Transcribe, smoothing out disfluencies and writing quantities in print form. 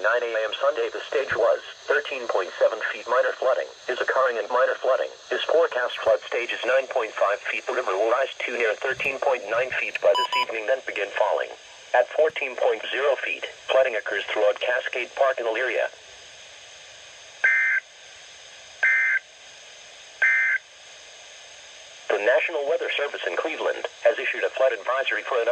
a.m. Sunday, the stage was 13.7 feet. Minor flooding is occurring, and minor flooding is forecast. Flood stage is 9.5 feet. The river will rise to near 13.9 feet by this evening, then begin falling. At 14.0 feet, flooding occurs throughout Cascade Park in Elyria. The National Weather Service in Cleveland has issued a flood advisory for an